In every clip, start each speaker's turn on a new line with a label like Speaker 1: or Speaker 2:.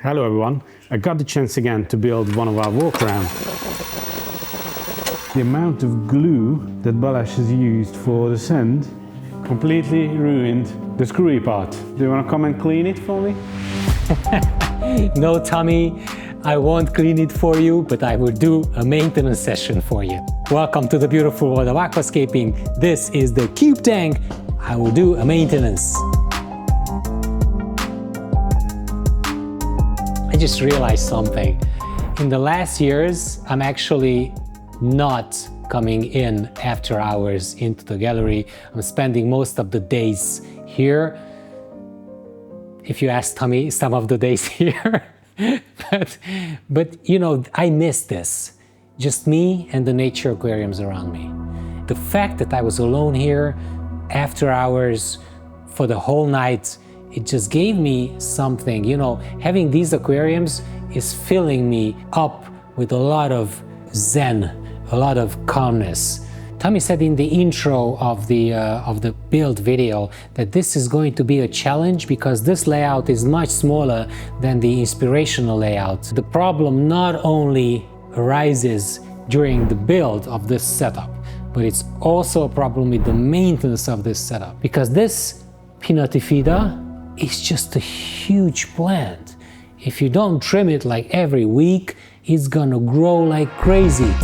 Speaker 1: Hello everyone, I got the chance again to build one of our walk around. The amount of glue that Balázs has used for the sand completely ruined the screwy part. Do you want to come and clean it for me?
Speaker 2: No, Tommy, I won't clean it for you, but I will do a maintenance session for you. Welcome to the beautiful world of aquascaping. This is the cube tank. I will do a maintenance. I just realized something. In the last years, I'm actually not coming in after hours into the gallery. I'm spending most of the days here. If you ask Tommy, some of the days here. but you know, I miss this. Just me and the nature aquariums around me. The fact that I was alone here after hours for the whole night, it just gave me something. You know, having these aquariums is filling me up with a lot of zen, a lot of calmness. Tommy said in the intro of the build video that this is going to be a challenge because this layout is much smaller than the inspirational layout. The problem not only arises during the build of this setup, but it's also a problem with the maintenance of this setup, because this pinnatifida is just a huge plant. If you don't trim it like every week, it's gonna grow like crazy.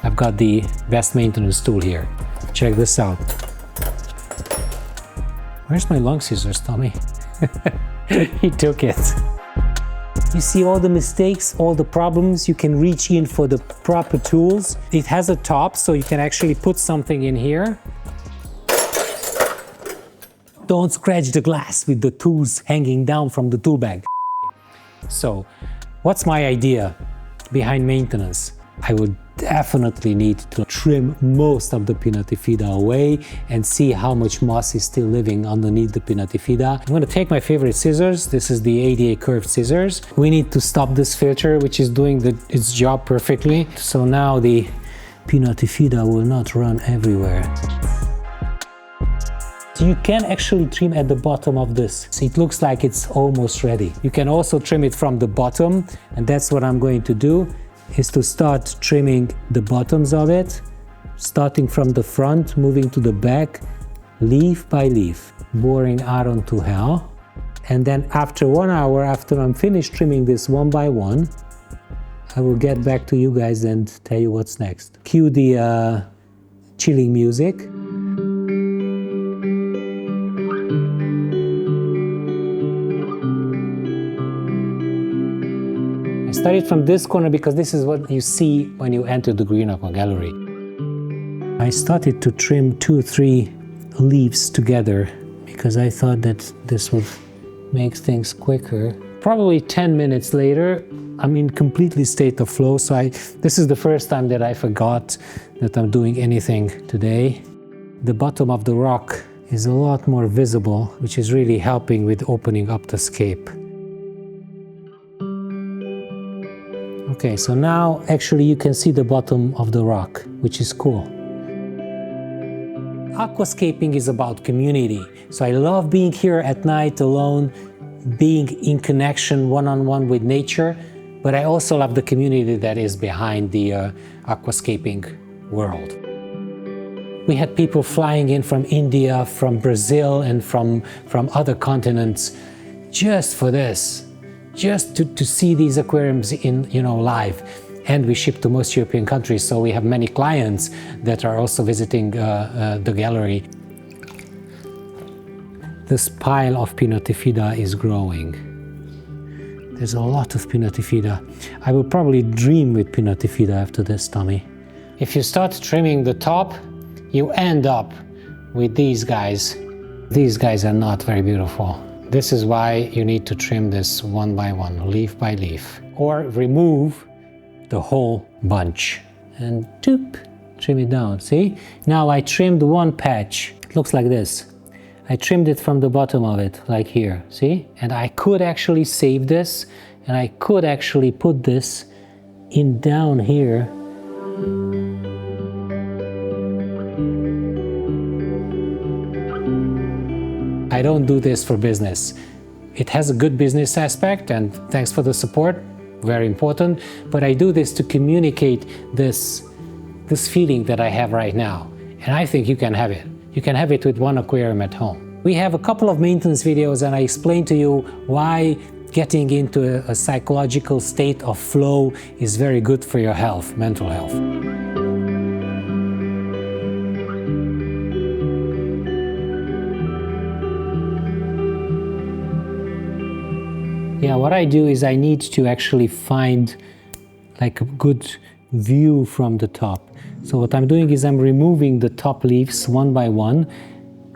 Speaker 2: I've got the best maintenance tool here. Check this out. Where's my long scissors, Tommy? He took it. You see all the mistakes, all the problems. You can reach in for the proper tools. It has a top, so you can actually put something in here. Don't scratch the glass with the tools hanging down from the tool bag. So, what's my idea behind maintenance? I would definitely need to trim most of the pinnatifida away and see how much moss is still living underneath the pinnatifida. I'm going to take my favorite scissors. This is the ADA curved scissors. We need to stop this filter, which is doing its job perfectly. So now the pinnatifida will not run everywhere. You can actually trim at the bottom of this. So it looks like it's almost ready. You can also trim it from the bottom, and that's what I'm going to do, is to start trimming the bottoms of it, starting from the front, moving to the back, leaf by leaf, boring out onto hell. And then after 1 hour, after I'm finished trimming this one by one, I will get back to you guys and tell you what's next. Cue the chilling music. Started from this corner because this is what you see when you enter the Green Aqua gallery. I started to trim 2-3 leaves together because I thought that this would make things quicker. Probably 10 minutes later, I'm in completely state of flow, so this is the first time that I forgot that I'm doing anything today. The bottom of the rock is a lot more visible, which is really helping with opening up the scape. Okay, so now actually you can see the bottom of the rock, which is cool. Aquascaping is about community. So I love being here at night alone, being in connection one-on-one with nature, but I also love the community that is behind the aquascaping world. We had people flying in from India, from Brazil, and from other continents just for this. Just to see these aquariums in, live. And we ship to most European countries, so we have many clients that are also visiting the gallery. This pile of pinnatifida is growing. There's a lot of pinnatifida. I will probably dream with pinnatifida after this, Tommy. If you start trimming the top, you end up with these guys. These guys are not very beautiful. This is why you need to trim this one by one, leaf by leaf, or remove the whole bunch and doop, trim it down. See? Now I trimmed one patch. It looks like this. I trimmed it from the bottom of it, like here. See? And I could actually save this, and I could actually put this in down here. I don't do this for business. It has a good business aspect, and thanks for the support, very important, but I do this to communicate this feeling that I have right now. And I think you can have it. You can have it with one aquarium at home. We have a couple of maintenance videos and I explain to you why getting into a psychological state of flow is very good for your health, mental health. Yeah, what I do is I need to actually find like a good view from the top. So what I'm doing is I'm removing the top leaves one by one,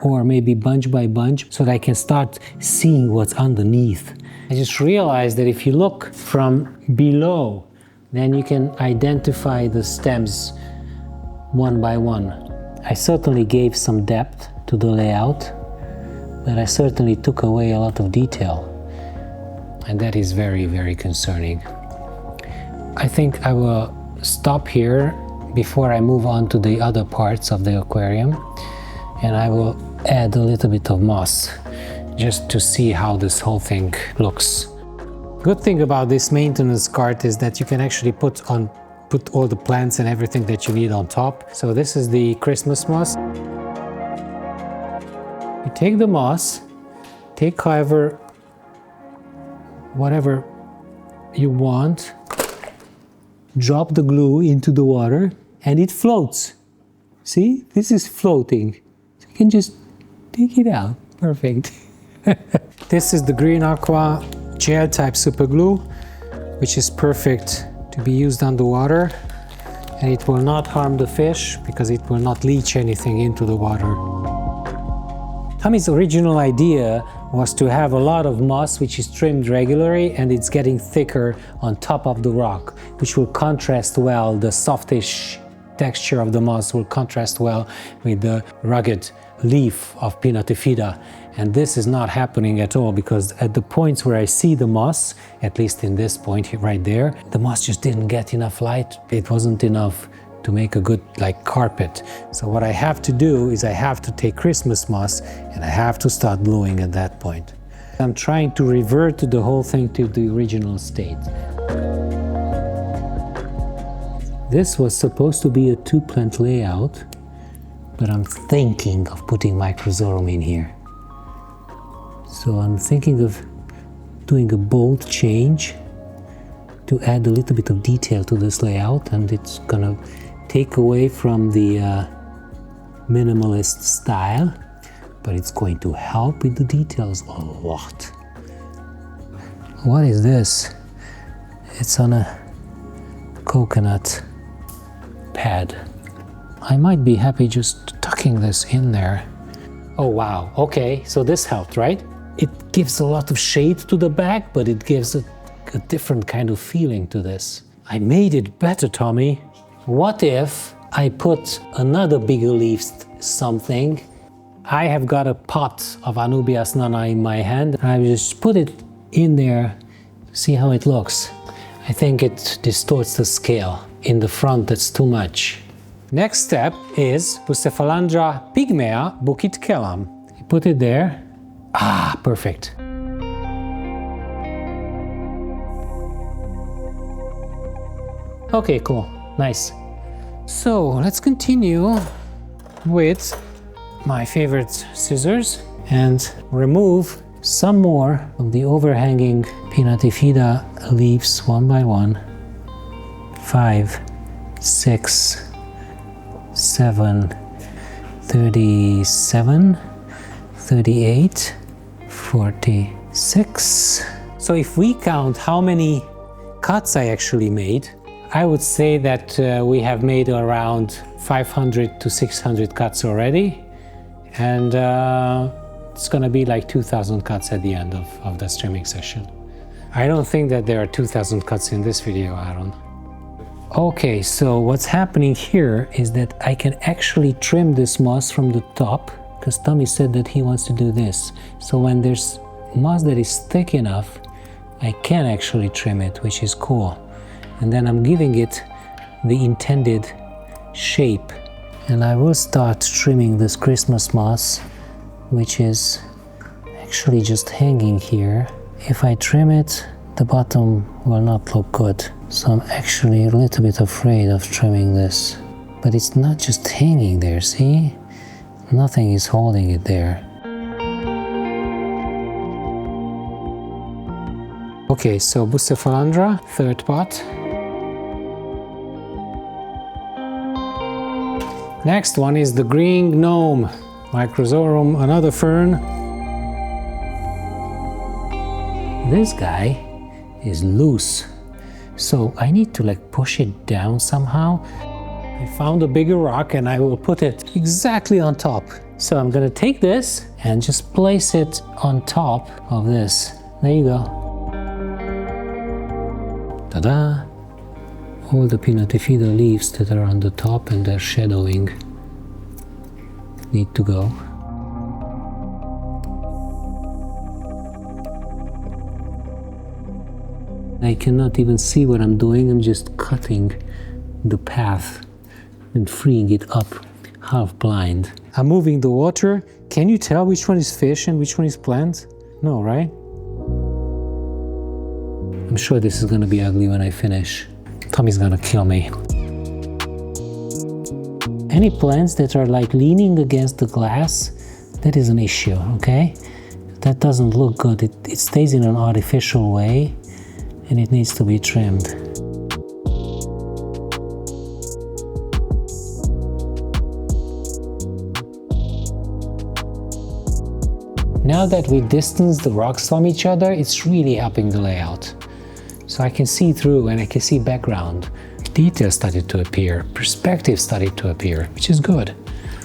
Speaker 2: or maybe bunch by bunch, so that I can start seeing what's underneath. I just realized that if you look from below, then you can identify the stems one by one. I certainly gave some depth to the layout, but I certainly took away a lot of detail. And that is very, very concerning. I think I will stop here before I move on to the other parts of the aquarium, and I will add a little bit of moss just to see how this whole thing looks. Good thing about this maintenance cart is that you can actually put all the plants and everything that you need on top. So this is the Christmas moss. You take the moss, take whatever you want, drop the glue into the water, and it floats. See, this is floating. So you can just take it out. Perfect. This is the Green Aqua gel type super glue, which is perfect to be used underwater, and it will not harm the fish because it will not leach anything into the water. Tommy's original idea was to have a lot of moss which is trimmed regularly, and it's getting thicker on top of the rock, which will contrast well. The softish texture of the moss will contrast well with the rugged leaf of pinnatifida. And this is not happening at all, because at the points where I see the moss, at least in this point right there, the moss just didn't get enough light. It wasn't enough to make a good carpet. So what I have to do is I have to take Christmas moss and I have to start gluing at that point. I'm trying to revert the whole thing to the original state. This was supposed to be a 2-plant layout, but I'm thinking of putting microzorum in here. So I'm thinking of doing a bold change to add a little bit of detail to this layout, and it's gonna take away from the minimalist style, but it's going to help with the details a lot. What is this? It's on a coconut pad. I might be happy just tucking this in there. Oh wow, okay, so this helped, right? It gives a lot of shade to the back, but it gives a different kind of feeling to this. I made it better, Tommy. What if I put another bigger leaf something? I have got a pot of Anubias nana in my hand. I just put it in there, see how it looks. I think it distorts the scale. In the front, that's too much. Next step is Bucephalandra pygmea bukit kelam. You put it there. Ah, perfect. Okay, cool, nice. So let's continue with my favorite scissors and remove some more of the overhanging pinnatifida leaves one by one. 5, 6, 7, 37, 38, 46. So if we count how many cuts I actually made, I would say that we have made around 500 to 600 cuts already, and it's gonna be like 2,000 cuts at the end of the streaming session. I don't think that there are 2,000 cuts in this video, Aaron. Okay, so what's happening here is that I can actually trim this moss from the top, because Tommy said that he wants to do this. So when there's moss that is thick enough, I can actually trim it, which is cool. And then I'm giving it the intended shape. And I will start trimming this Christmas moss, which is actually just hanging here. If I trim it, the bottom will not look good. So I'm actually a little bit afraid of trimming this. But it's not just hanging there, see? Nothing is holding it there. Okay, so Bucephalandra, third pot. Next one is the green gnome, Microzorum, another fern. This guy is loose, so I need to like push it down somehow. I found a bigger rock and I will put it exactly on top. So I'm gonna take this and just place it on top of this. There you go. Ta-da! All the pinnatifida leaves that are on the top and they're shadowing need to go. I cannot even see what I'm doing. I'm just cutting the path and freeing it up, half blind. I'm moving the water. Can you tell which one is fish and which one is plant? No, right? I'm sure this is gonna be ugly when I finish. Tommy's gonna kill me. Any plants that are like leaning against the glass, that is an issue, okay? That doesn't look good. It stays in an artificial way and it needs to be trimmed. Now that we distance the rocks from each other, it's really helping the layout. So I can see through and I can see background. Detail started to appear, perspective started to appear, which is good.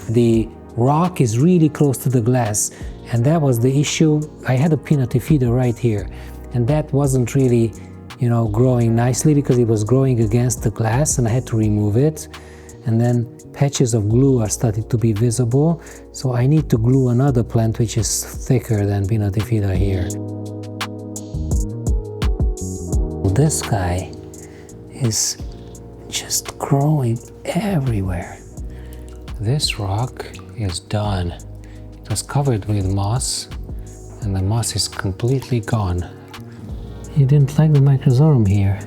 Speaker 2: The rock is really close to the glass, and that was the issue. I had a pinnatifida right here, and that wasn't really, you know, growing nicely because it was growing against the glass, and I had to remove it. And then patches of glue are starting to be visible, so I need to glue another plant which is thicker than pinnatifida here. This guy is just growing everywhere. This rock is done. It was covered with moss and the moss is completely gone. You didn't like the Microzorum here.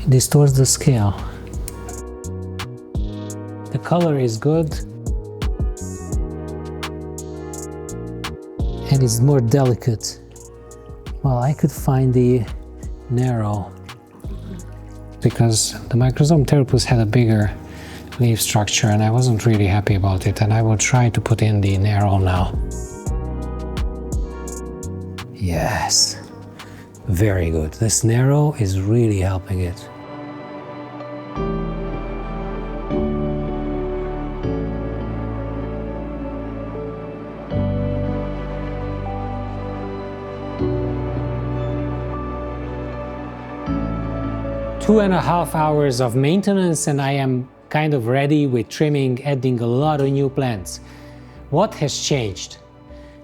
Speaker 2: It distorts the scale. The color is good and it's more delicate. Well, I could find the narrow because the Microzorum pteropus had a bigger leaf structure and I wasn't really happy about it, and I will try to put in the narrow now. Yes, very good. This narrow is really helping it. Two and a half hours of maintenance and I am kind of ready with trimming, adding a lot of new plants. What has changed?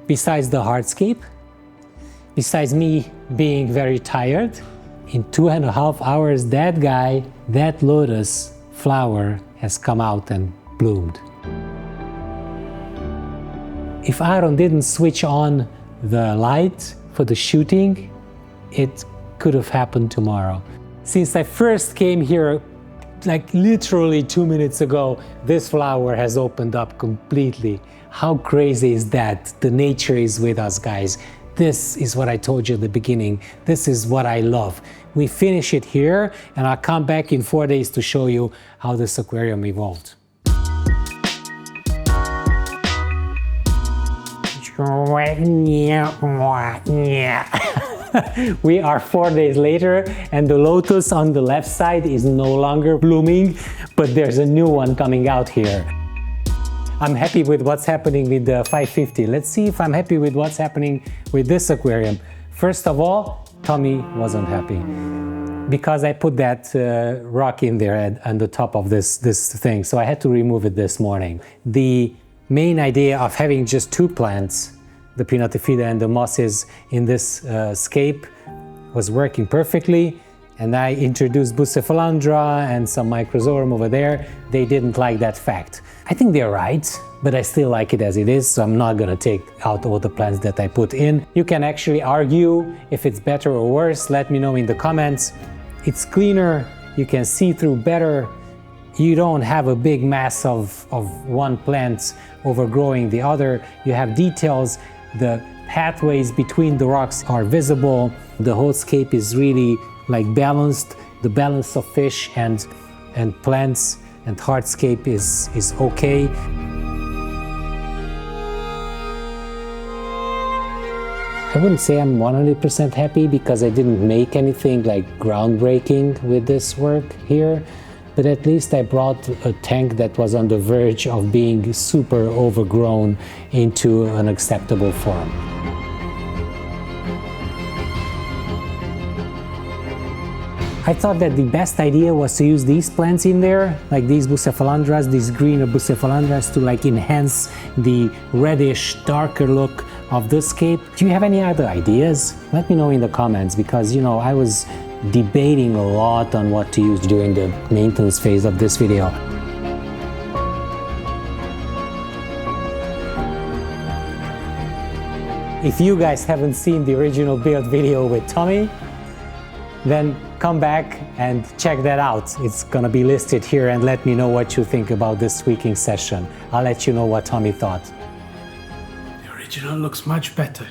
Speaker 2: Besides the hardscape, besides me being very tired, in 2.5 hours that guy, that lotus flower has come out and bloomed. If Aaron didn't switch on the light for the shooting, it could have happened tomorrow. Since I first came here, like literally 2 minutes ago, this flower has opened up completely. How crazy is that? The nature is with us, guys. This is what I told you at the beginning. This is what I love. We finish it here, and I'll come back in 4 days to show you how this aquarium evolved. We are 4 days later and the lotus on the left side is no longer blooming, but there's a new one coming out here. I'm happy with what's happening with the 550. Let's see if I'm happy with what's happening with this aquarium. First of all, Tommy wasn't happy because I put that rock in there on the top of this thing, so I had to remove it this morning. The main idea of having just two plants, the pinnatifida and the mosses in this scape, was working perfectly, and I introduced Bucephalandra and some Microzorum over there, they didn't like that fact. I think they're right, but I still like it as it is, so I'm not gonna take out all the plants that I put in. You can actually argue if it's better or worse, let me know in the comments. It's cleaner, you can see through better, you don't have a big mass of one plant overgrowing the other, you have details, the pathways between the rocks are visible, the whole scape is really like balanced, the balance of fish and plants and hardscape is okay. I wouldn't say I'm 100% happy because I didn't make anything like groundbreaking with this work here, but at least I brought a tank that was on the verge of being super overgrown into an acceptable form. I thought that the best idea was to use these plants in there, like these Bucephalandras, these green Bucephalandras, to like enhance the reddish, darker look of the scape. Do you have any other ideas? Let me know in the comments, because you know, I was debating a lot on what to use during the maintenance phase of this video. If you guys haven't seen the original build video with Tommy, then come back and check that out. It's gonna be listed here, and let me know what you think about this tweaking session. I'll let you know what Tommy thought.
Speaker 1: The original looks much better.